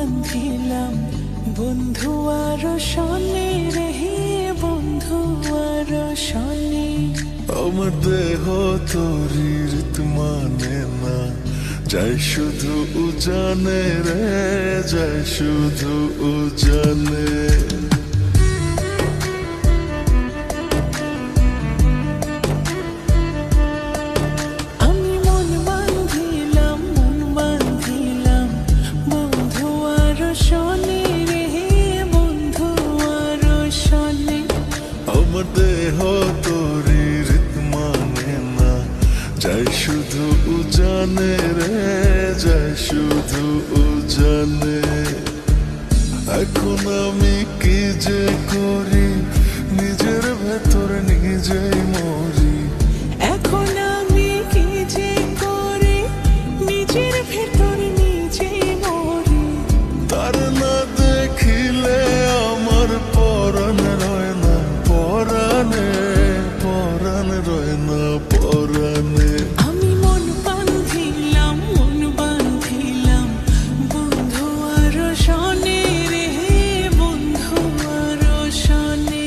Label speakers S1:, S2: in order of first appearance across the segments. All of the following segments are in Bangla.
S1: বান্ধিলাম বন্ধু আর শনি রে বন্ধু আর শনি।
S2: আমার দেহ তোরি রীত মানে না, যাই শুধু উজানে রে, যাই শুধু উজানে।
S1: আমি মন বান্ধিলাম বন্ধু আর শনি রে বন্ধু আর শনি।
S2: আমার দেহ তোরি রীত মানে না, যাই শুধু উজানে রে, যাই শুধু উজানে। এখন আমি কি যে করি, নিজের ভেতর নিজেই মরি।
S1: এখন আমি কি যে করি, নিজের ভেতর নিজেই মরি।
S2: তার না দেখিলে আমার পরাণ রয় না পরাণে, পরাণ রয় না পরাণে।
S1: আমি মন বান্ধিলাম বন্ধু আর শনি রে বন্ধু আর শনি।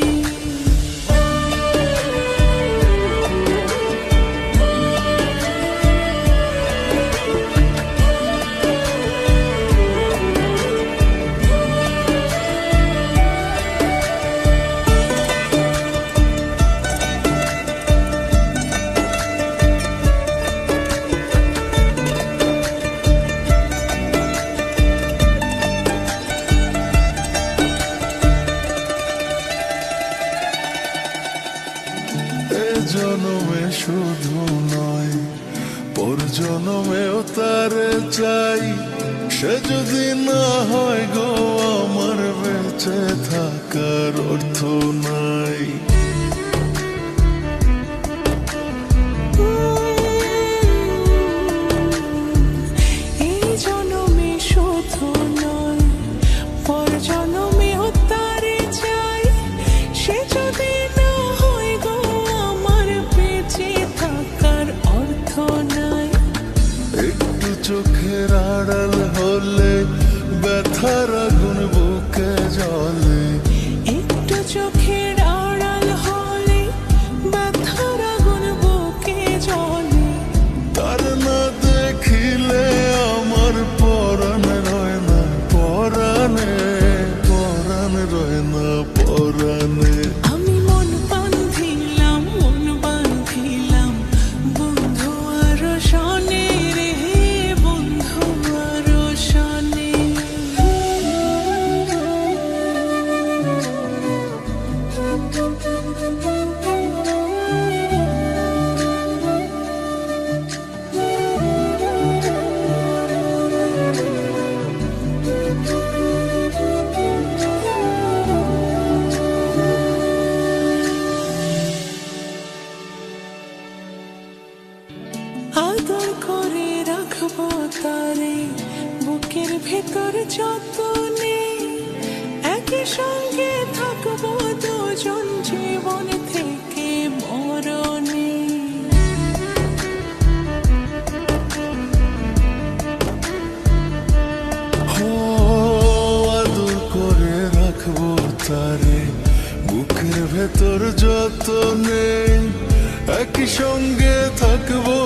S2: এ জনমে শুধু নয়, পর জনমেও তারে চাই। সে যদি না হয় গো আমার, বেঁচে থাকার অর্থ নাই।
S1: এই জনমে শুধু নয়, পর জনমেও তারে চাই। সে যদি না হয় গো আমার, বেঁচে থাকার অর্থ নাই।
S2: একটু চোখের আড়াল হলে ব্যথার আগুন বুকে জ্বলে।
S1: একটু চোখের আড়াল হলে ব্যথার আগুন বুকে জ্বলে।
S2: তার না দেখিলে আমার পরাণ রয় না পরাণে, পরাণ রয় না পরাণে।
S1: আমি মন বান্ধিলাম বন্ধু আর শনি রে বন্ধু আর শনি। আদর করে রাখবো তারে বুকের ভেতর যতনে। একই সঙ্গে থাকবো দুজন জীবন থেকে মরণে।
S2: ও আদর করে রাখবো তারে বুকের ভেতর যতনে। একই সঙ্গে থাকবো